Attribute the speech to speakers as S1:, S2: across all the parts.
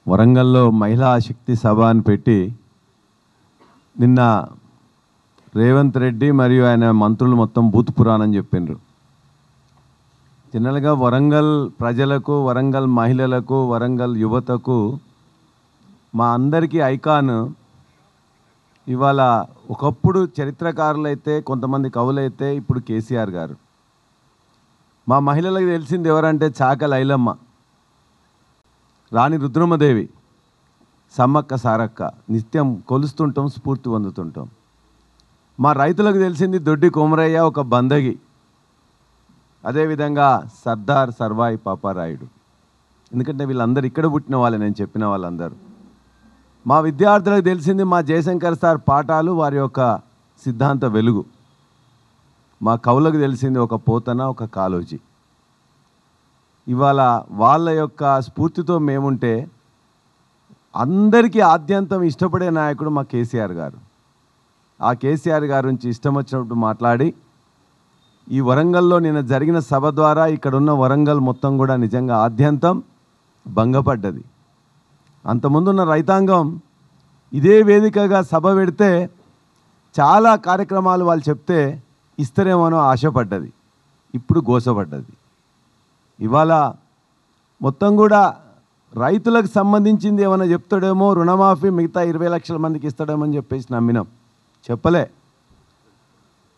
S1: వరంగల్లో మహిళా శక్తి సభ అని పెట్టి నిన్న రేవంత్ రెడ్డి మరియు ఆయన మంత్రులు మొత్తం బూత్ పురాణం చెప్పిండ్రు. జనరల్గా వరంగల్ ప్రజలకు, వరంగల్ మహిళలకు, వరంగల్ యువతకు మా అందరికీ ఐకాన్ ఇవాళ ఒకప్పుడు చరిత్రకారులైతే, కొంతమంది కవులైతే, ఇప్పుడు కేసీఆర్ గారు. మా మహిళలకు తెలిసింది ఎవరంటే చాకలి ఐలమ్మ, రాణి రుద్రమదేవి, సమ్మక్క సారక్క. నిత్యం కొలుస్తుంటాం, స్ఫూర్తి పొందుతుంటాం. మా రైతులకు తెలిసింది దొడ్డి కొమరయ్య, ఒక బందగి. అదేవిధంగా సర్దార్ సర్వాయి పాపారాయుడు. ఎందుకంటే వీళ్ళందరూ ఇక్కడ పుట్టిన వాళ్ళే, నేను చెప్పిన వాళ్ళందరూ. మా విద్యార్థులకు తెలిసింది మా జయశంకర్ సార్ పాఠాలు, వారి యొక్క సిద్ధాంత వెలుగు. మా కవులకు తెలిసింది ఒక పోతన, ఒక కాళోజీ. ఇవాళ వాళ్ళ యొక్క స్ఫూర్తితో మేముంటే అందరికీ ఆద్యంతం ఇష్టపడే నాయకుడు మా కేసీఆర్ గారు. ఆ కేసీఆర్ గారి నుంచి ఇష్టం వచ్చినప్పుడు మాట్లాడి, ఈ వరంగల్లో నిన్న జరిగిన సభ ద్వారా ఇక్కడున్న వరంగల్ మొత్తం కూడా నిజంగా ఆద్యంతం భంగపడ్డది. అంతకుముందున్న రైతాంగం ఇదే వేదికగా సభ పెడితే చాలా కార్యక్రమాలు వాళ్ళు చెప్తే ఇస్తారేమోనో ఆశపడ్డది. ఇప్పుడు గోసపడ్డది. ఇవాళ మొత్తం కూడా రైతులకు సంబంధించింది ఏమైనా చెప్తాడేమో, రుణమాఫీ మిగతా 20 లక్షల మందికి ఇస్తాడేమో అని చెప్పేసి నమ్మినాం. చెప్పలే.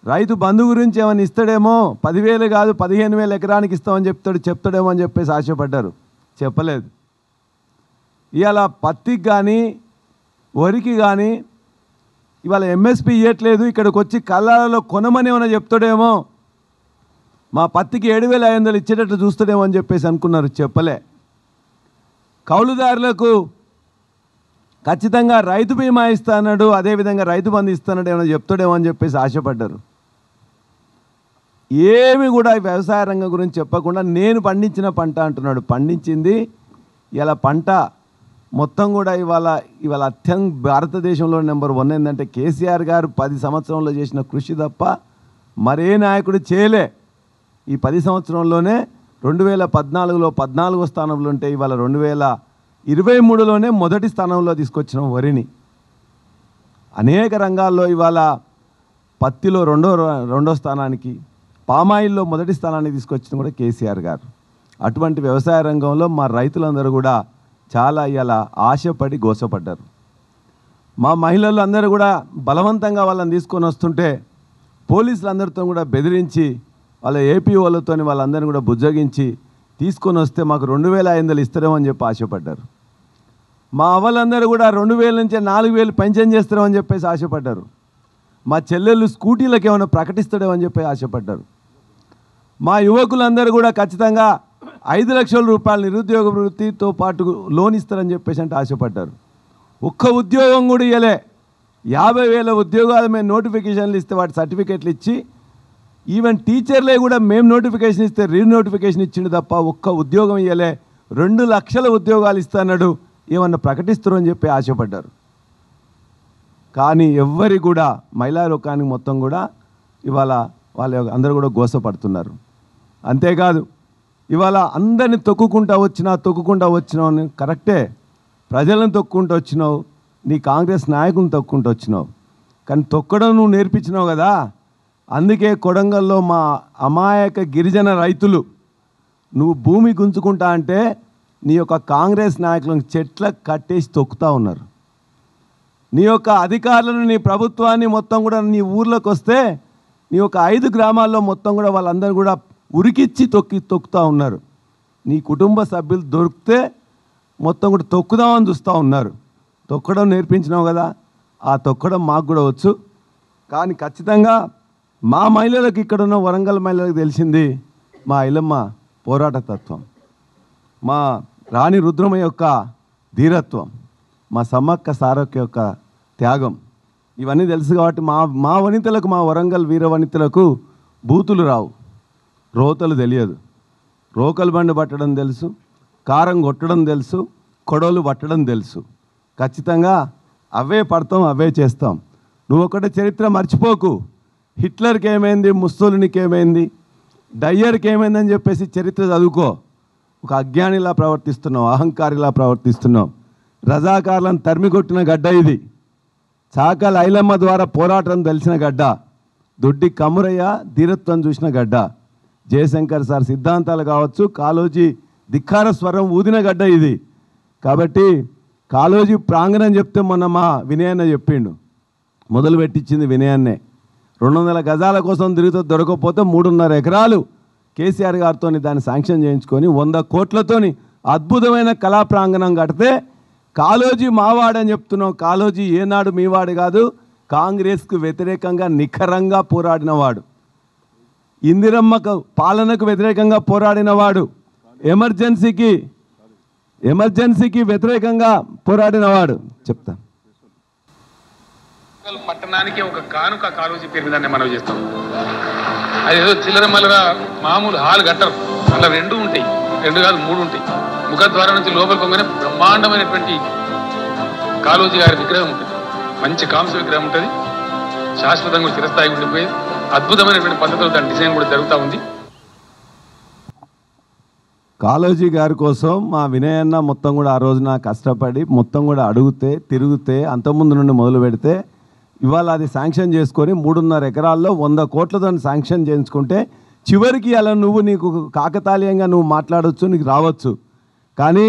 S1: రైతు బంధు గురించి ఏమైనా ఇస్తాడేమో, 10,000 కాదు 15,000 ఎకరానికి ఇస్తామని చెప్తాడేమో అని చెప్పేసి ఆశపడ్డారు. చెప్పలేదు. ఇవాళ పత్తికి కానీ వరికి కానీ ఇవాళ ఎంఎస్పి ఇవ్వట్లేదు, ఇక్కడికి వచ్చి కళ్ళాలలో కొనమని ఏమైనా చెప్తాడేమో, మా పత్తికి 7,500 ఇచ్చేటట్టు చూస్తాడేమో అని చెప్పేసి అనుకున్నారు. చెప్పలే. కౌలుదారులకు ఖచ్చితంగా రైతు బీమా ఇస్తాడు, అదేవిధంగా రైతు బంధు ఇస్తాడు ఏమైనా చెప్తాడేమో అని చెప్పేసి ఆశపడ్డారు. ఏమి కూడా వ్యవసాయ రంగం గురించి చెప్పకుండా నేను పండించిన పంట అంటున్నాడు. పండించింది ఇలా పంట మొత్తం కూడా ఇవాళ భారతదేశంలో నెంబర్ 1 ఏంటంటే కేసీఆర్ గారు 10 సంవత్సరంలో చేసిన కృషి తప్ప మరే నాయకుడు చేయలే. ఈ 10 సంవత్సరంలోనే 2014లో 14వ స్థానంలో ఉంటే ఇవాళ 2023లోనే మొదటి స్థానంలో తీసుకొచ్చిన వరిని. అనేక రంగాల్లో ఇవాళ పత్తిలో రెండో స్థానానికి, పామాయిల్లో మొదటి స్థానానికి తీసుకొచ్చిన కూడా కేసీఆర్ గారు. అటువంటి వ్యవసాయ రంగంలో మా రైతులందరూ కూడా చాలా ఇవాళ ఆశపడి గోసపడ్డారు. మా మహిళలు అందరూ కూడా బలవంతంగా వాళ్ళని తీసుకొని వస్తుంటే పోలీసులందరితో కూడా బెదిరించి, వాళ్ళ ఏపీ వాళ్ళతో వాళ్ళందరినీ కూడా బుజ్జగించి తీసుకొని వస్తే మాకు 2,500 ఇస్తారేమో అని చెప్పి ఆశపడ్డారు. మా అవ్వలందరూ కూడా 2,000 నుంచి 4,000 పెన్షన్ చేస్తారేమని చెప్పేసి ఆశపడ్డారు. మా చెల్లెళ్ళు స్కూటీలకు ఏమైనా ప్రకటిస్తాడేమో అని చెప్పి ఆశపడ్డారు. మా యువకులందరూ కూడా ఖచ్చితంగా 5 లక్షల రూపాయలు నిరుద్యోగ వృత్తితో పాటు లోన్ ఇస్తారని చెప్పేసి అంటే ఆశపడ్డారు. ఒక్క ఉద్యోగం కూడా ఇవ్వలే. 50,000 ఉద్యోగాలు మేము నోటిఫికేషన్లు ఇస్తే వాటి సర్టిఫికెట్లు ఇచ్చి, ఈవెన్ టీచర్లే కూడా మేము నోటిఫికేషన్ ఇస్తే రీనోటిఫికేషన్ ఇచ్చిండు తప్ప ఒక్క ఉద్యోగం ఇవ్వలే. 2 లక్షల ఉద్యోగాలు ఇస్తాడు, ఏమన్నా ప్రకటిస్తారు అని చెప్పి ఆశపడ్డారు. కానీ ఎవ్వరి కూడా మహిళా లోకానికి మొత్తం కూడా ఇవాళ అందరూ కూడా గోసపడుతున్నారు. అంతేకాదు ఇవాళ అందరిని తొక్కుకుంటూ వచ్చినావు. కరెక్టే, ప్రజలను తొక్కుంటూ వచ్చినావు, నీ కాంగ్రెస్ నాయకులను తొక్కుంటూ వచ్చినావు. కానీ తొక్కడం నువ్వు నేర్పించినావు కదా. అందుకే కొడంగల్లో మా అమాయక గిరిజన రైతులు నువ్వు భూమి గుంజుకుంటా అంటే నీ యొక్క కాంగ్రెస్ నాయకులను చెట్లకు కట్టేసి తొక్కుతూ ఉన్నారు. నీ యొక్క అధికారులను, నీ ప్రభుత్వాన్ని మొత్తం కూడా నీ ఊర్లోకి వస్తే నీ యొక్క 5 గ్రామాల్లో మొత్తం కూడా వాళ్ళందరూ కూడా ఉరికిచ్చి తొక్కుతూ ఉన్నారు. నీ కుటుంబ సభ్యులు దొరికితే మొత్తం కూడా తొక్కుదామని చూస్తూ ఉన్నారు. తొక్కడం నేర్పించినావు కదా, ఆ తొక్కడం మాకు కూడా వచ్చు. కానీ ఖచ్చితంగా మా మహిళలకు, ఇక్కడున్న వరంగల్ మహిళలకు తెలిసింది మా ఐలమ్మ పోరాట తత్వం, మా రాణి రుద్రమ యొక్క ధీరత్వం, మా సమ్మక్క సారక్క యొక్క త్యాగం. ఇవన్నీ తెలుసు కాబట్టి మా వనితలకు, మా వరంగల్ వీర వనితలకు బూతులు రావు, రోతలు తెలియదు. రోకలు బండి పట్టడం తెలుసు, కారం కొట్టడం తెలుసు, కొడవలు పట్టడం తెలుసు. ఖచ్చితంగా అవే పడతాం, అవే చేస్తాం. నువ్వు ఒకటే చరిత్ర మర్చిపోకు. హిట్లర్కి ఏమైంది, ముస్సోలినికి ఏమైంది, డయ్యర్కి ఏమైందని చెప్పేసి చరిత్ర చదువుకో. ఒక అజ్ఞానిలా ప్రవర్తిస్తున్నావు, అహంకారిలా ప్రవర్తిస్తున్నావు. రజాకార్లను తరిమికొట్టిన గడ్డ ఇది. చాకల్ ఐలమ్మ ద్వారా పోరాటం తెలిసిన గడ్డ. దొడ్డి కమురయ్య ధీరత్వం చూసిన గడ్డ. జయశంకర్ సార్ సిద్ధాంతాలు కావచ్చు, కాళోజీ ధిక్కార స్వరం ఊదిన గడ్డ ఇది. కాబట్టి కాళోజీ ప్రాంగణం చెప్తే మొన్న మా వినయన్న చెప్పిండు, మొదలు పెట్టించింది వినయన్నే. 200 గజాల కోసం తిరుగుతూ దొరకకపోతే 3.5 ఎకరాలు కేసీఆర్ గారితో దాన్ని శాంక్షన్ చేయించుకొని 100 కోట్లతోని అద్భుతమైన కళా ప్రాంగణం కడితే కాళోజీ మావాడని చెప్తున్నాం. కాళోజీ ఏనాడు మీవాడు కాదు, కాంగ్రెస్కు వ్యతిరేకంగా నిఖరంగా పోరాడినవాడు, ఇందిరమ్మకు పాలనకు వ్యతిరేకంగా పోరాడినవాడు, ఎమర్జెన్సీకి వ్యతిరేకంగా పోరాడినవాడు. చెప్తా
S2: పట్టణానికి ఒక కానుక కాళోజీ పేరు మీద మనం చేస్తాం. అదేదో చిల్లర మల్లర మామూలు హాల్ కట్టరు, అలా 2 ఉంటాయి, 2 కాదు 3 ఉంటాయి. ముఖద్వారం నుంచి లోపలికి పోగానే బ్రహ్మాండమైనటువంటి కాళోజీ గారి విగ్రహం ఉంటుంది. మంచి కాంస విగ్రహం ఉంటుంది, శాశ్వతంగా చిరస్థాయి ఉండిపోయి అద్భుతమైనటువంటి పద్ధతిలో దాని డిజైన్ కూడా జరుగుతూ ఉంది.
S1: కాళోజీ గారి కోసం మా వినయన్న మొత్తం కూడా ఆ రోజున కష్టపడి మొత్తం కూడా అడిగితే తిరిగితే అంతకుముందు నుండి మొదలు పెడితే ఇవాళ అది శాంక్షన్ చేసుకొని 3.5 ఎకరాల్లో 100 కోట్లతో శాంక్షన్ చేయించుకుంటే చివరికి అలా నీకు కాకతాళీయంగా మాట్లాడవచ్చు, నీకు రావచ్చు. కానీ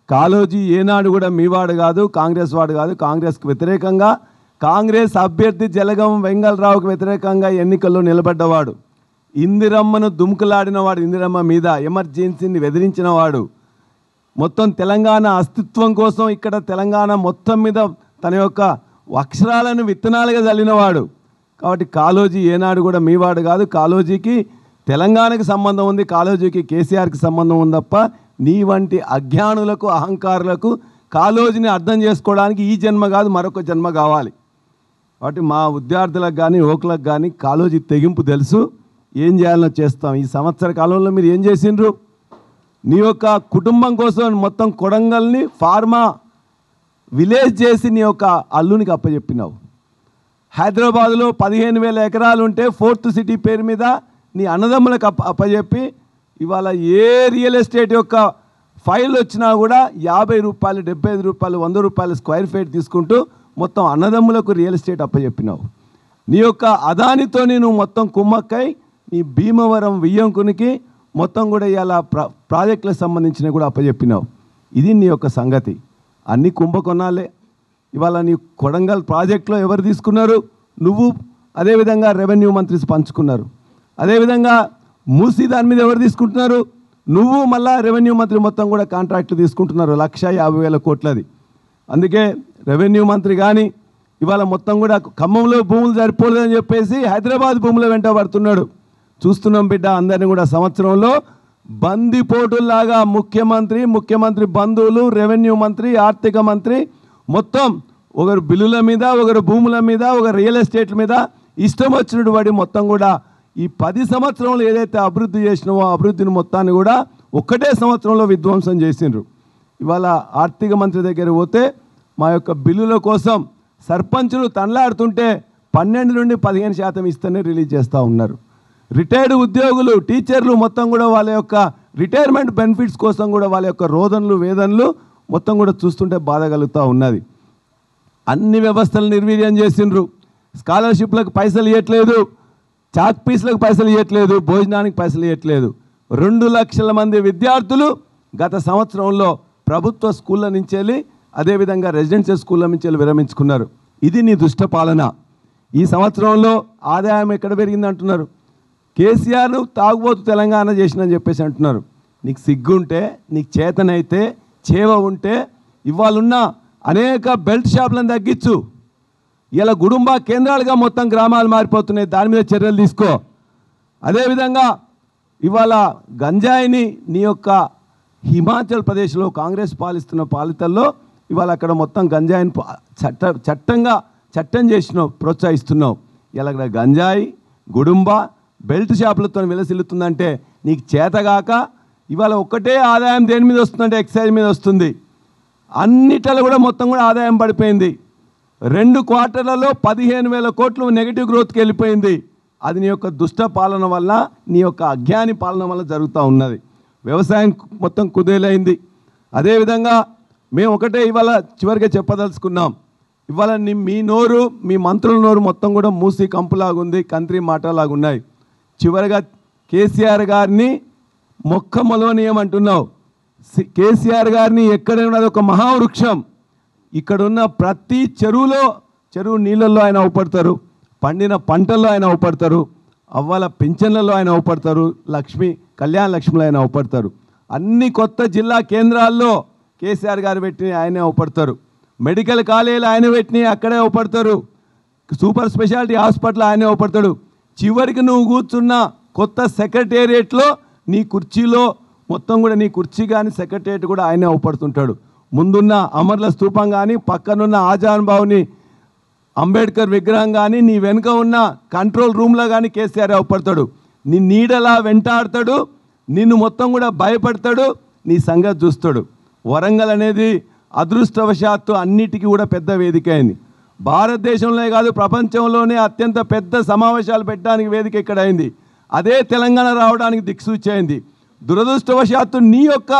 S1: కాళోజీ ఏనాడు కూడా మీవాడు కాదు, కాంగ్రెస్ వాడు కాదు. కాంగ్రెస్కి వ్యతిరేకంగా, కాంగ్రెస్ అభ్యర్థి జలగం వెంగళరావుకు వ్యతిరేకంగా ఎన్నికల్లో నిలబడ్డవాడు. ఇందిరమ్మను దుముకులాడినవాడు, ఇందిరమ్మ మీద ఎమర్జెన్సీని బెదిరించినవాడు. మొత్తం తెలంగాణ అస్తిత్వం కోసం ఇక్కడ తెలంగాణ మొత్తం మీద తన యొక్క అక్షరాలను విత్తనాలుగా చల్లినవాడు. కాబట్టి కాళోజీ ఏనాడు కూడా మీవాడు కాదు. కాళోజీకి తెలంగాణకు సంబంధం ఉంది, కాళోజీకి కేసీఆర్కి సంబంధం ఉంది తప్ప నీ వంటి అజ్ఞానులకు, అహంకారులకు కాళోజీని అర్థం చేసుకోవడానికి ఈ జన్మ కాదు, మరొక జన్మ కావాలి. కాబట్టి మా విద్యార్థులకు కానీ యువకులకు కానీ కాళోజీ తెగింపు తెలుసు, ఏం చేయాలనో చేస్తాం. ఈ సంవత్సర కాలంలో మీరు ఏం చేసిండ్రు? నీ యొక్క కుటుంబం కోసం మొత్తం కొడంగల్ని ఫార్మా విలేజ్ చేసి నీ యొక్క అల్లునికి అప్పచెప్పినావు. హైదరాబాద్లో 15,000 ఎకరాలు ఉంటే 4th సిటీ పేరు మీద నీ అన్నదమ్ములకు అప్పచెప్పి ఇవాళ ఏ రియల్ ఎస్టేట్ యొక్క ఫైల్ వచ్చినా కూడా 50 రూపాయలు, 75 రూపాయలు, 100 రూపాయలు స్క్వేర్ ఫీట్ తీసుకుంటూ మొత్తం అన్నదమ్ములకు రియల్ ఎస్టేట్ అప్పచెప్పినావు. నీ యొక్క అదానితో నువ్వు మొత్తం కుమ్మక్కై నీ భీమవరం వియ్యంకునికి మొత్తం కూడా ఇలా ప్రాజెక్టులకు సంబంధించినవి కూడా అప్పచెప్పినావు. ఇది నీ యొక్క సంగతి. అన్ని కుంభకొనాలే. ఇవాళ నీ కొడంగల్ ప్రాజెక్టులో ఎవరు తీసుకున్నారు? నువ్వు. అదేవిధంగా రెవెన్యూ మంత్రి పంచుకున్నారు. అదేవిధంగా మూసీ దాని మీద ఎవరు తీసుకుంటున్నారు? నువ్వు. మళ్ళా రెవెన్యూ మంత్రి మొత్తం కూడా కాంట్రాక్ట్లు తీసుకుంటున్నారు 1,50,000 కోట్లది. అందుకే రెవెన్యూ మంత్రి కానీ ఇవాళ మొత్తం కూడా ఖమ్మంలో భూములు సరిపోలేదని చెప్పేసి హైదరాబాద్ భూముల వెంట పడుతున్నాడు. చూస్తున్నాం బిడ్డ, అందరినీ కూడా సంవత్సరంలో బందిపోటుల్లాగా ముఖ్యమంత్రి బంధువులు, రెవెన్యూ మంత్రి, ఆర్థిక మంత్రి మొత్తం ఒకరు బిల్లుల మీద, ఒకరు భూముల మీద, ఒకరు రియల్ ఎస్టేట్ల మీద ఇష్టం వచ్చినట్టు పడి మొత్తం కూడా ఈ 10 సంవత్సరంలో ఏదైతే అభివృద్ధి చేసినావో అభివృద్ధిని మొత్తాన్ని కూడా ఒక్కటే సంవత్సరంలో విధ్వంసం చేసిండ్రు. ఇవాళ ఆర్థిక మంత్రి దగ్గర పోతే మా యొక్క బిల్లుల కోసం సర్పంచులు తనలాడుతుంటే 12 నుండి 15% ఇస్తేనే రిలీజ్ చేస్తూ ఉన్నారు. రిటైర్డ్ ఉద్యోగులు, టీచర్లు మొత్తం కూడా వాళ్ళ యొక్క రిటైర్మెంట్ బెనిఫిట్స్ కోసం కూడా వాళ్ళ యొక్క రోదనలు, వేదనలు మొత్తం కూడా చూస్తుంటే బాధ కలుగుతూ ఉన్నది. అన్ని వ్యవస్థలు నిర్వీర్యం చేసిండ్రు. స్కాలర్షిప్లకు పైసలు ఇవ్వట్లేదు, చాక్ పీస్లకు పైసలు ఇవ్వట్లేదు, భోజనానికి పైసలు ఇవ్వట్లేదు. 2 లక్షల మంది విద్యార్థులు గత సంవత్సరంలో ప్రభుత్వ స్కూళ్ళ నుంచి వెళ్ళి అదేవిధంగా రెసిడెన్షియల్ స్కూళ్ళ నుంచి వెళ్ళి విరమించుకున్నారు. ఇది నీ దుష్ట పాలన. ఈ సంవత్సరంలో ఆదాయం ఎక్కడ పెరిగింది అంటున్నారు? కేసీఆర్ను తాగుబోతు తెలంగాణ చేసినని చెప్పేసి అంటున్నారు. నీకు సిగ్గుంటే, నీకు చేతనైతే, చేవ ఉంటే ఇవాళున్న అనేక బెల్ట్ షాపులను తగ్గించు. ఇలా గుడుంబా కేంద్రాలుగా మొత్తం గ్రామాలు మారిపోతున్నాయి, దాని మీద చర్యలు తీసుకో. అదేవిధంగా ఇవాళ గంజాయిని నీ యొక్క హిమాచల్ ప్రదేశ్లో కాంగ్రెస్ పాలిస్తున్న పాలితల్లో ఇవాళ అక్కడ మొత్తం గంజాయిని చట్టం చేసినావు, ప్రోత్సహిస్తున్నావు. ఇలా గంజాయి, గుడుంబా, బెల్ట్ షాపులతో విలసిల్లుతుందంటే నీకు చేతగాక ఇవాళ ఒక్కటే ఆదాయం దేని మీద వస్తుందంటే ఎక్సైజ్ మీద వస్తుంది. అన్నిటిలో కూడా మొత్తం కూడా ఆదాయం పడిపోయింది. 2 క్వార్టర్లలో 15,000 కోట్లు నెగిటివ్ గ్రోత్కి వెళ్ళిపోయింది. అది నీ యొక్క దుష్ట పాలన వల్ల, నీ యొక్క అజ్ఞాని పాలన వల్ల జరుగుతూ ఉన్నది. వ్యవసాయం మొత్తం కుదేలైంది. అదేవిధంగా మేము ఒకటే ఇవాళ చివరిగా చెప్పదలుచుకున్నాం, ఇవాళ మీ నోరు మీ మంత్రుల నోరు మొత్తం కూడా మూసి కంపులాగుంది, కంత్రి మాటలాగా ఉన్నాయి. చివరిగా కేసీఆర్ గారిని మొక్కమొలవనీయమంటున్నావు. కేసీఆర్ గారిని ఎక్కడైనా ఒక మహావృక్షం, ఇక్కడున్న ప్రతి చెరువు నీళ్ళల్లో ఆయన అవపడతారు, పండిన పంటల్లో ఆయన అవపడతారు, అవ్వాల పింఛన్లలో ఆయన అవపడతారు, కళ్యాణ లక్ష్మిలో ఆయన అవపడతారు. అన్ని కొత్త జిల్లా కేంద్రాల్లో కేసీఆర్ గారు పెట్టి ఆయనే అవపడతారు. మెడికల్ కాలేజీలు ఆయన పెట్టి అక్కడే అవపడతారు. సూపర్ స్పెషాలిటీ హాస్పిటల్ ఆయనే అవపడతాడు. చివరికి నువ్వు కూర్చున్న కొత్త సెక్రటేరియట్లో నీ కుర్చీలో మొత్తం కూడా నీ కుర్చీ కానీ సెక్రటేరియట్ కూడా ఆయనే అవపడుతుంటాడు. ముందున్న అమర్ల స్తూపం కానీ, పక్కనున్న ఆజాన్ బావుని అంబేద్కర్ విగ్రహం కానీ, నీ వెనుక ఉన్న కంట్రోల్ రూమ్లో కానీ కేసీఆర్ అవపడతాడు. నీ నీడలా వెంటాడతాడు, నిన్ను మొత్తం కూడా భయపడతాడు, నీ సంగతి చూస్తాడు. వరంగల్ అనేది అదృష్టవశాత్తు అన్నిటికీ కూడా పెద్ద వేదిక అయింది. భారతదేశంలోనే కాదు ప్రపంచంలోనే అత్యంత పెద్ద సమావేశాలు పెట్టడానికి వేదిక ఇక్కడ అయింది. అదే తెలంగాణ రావడానికి దిక్సూచి అయింది. దురదృష్టవశాత్తు నీ యొక్క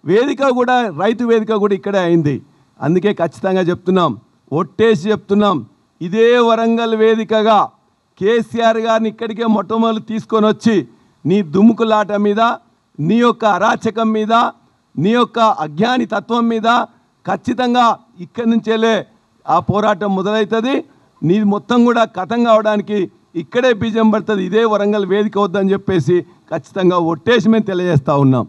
S1: వేదిక కూడా, రైతు వేదిక కూడా ఇక్కడే అయింది. అందుకే ఖచ్చితంగా చెప్తున్నాం, ఒట్టేసి చెప్తున్నాం, ఇదే వరంగల్ వేదికగా కేసీఆర్ గారిని ఇక్కడికే మొట్టమొదటి తీసుకొని వచ్చి నీ దుముకులాట మీద, నీ యొక్క అరాచకం మీద, నీ యొక్క అజ్ఞాని తత్వం మీద ఖచ్చితంగా ఇక్కడి నుంచేలే ఆ పోరాటం మొదలవుతుంది. నీ మొత్తం కూడా కథం కావడానికి ఇక్కడే బీజం పడుతుంది. ఇదే వరంగల్ వేదిక వద్దని చెప్పేసి ఖచ్చితంగా ఒట్టేసి మేము తెలియజేస్తూ ఉన్నాం.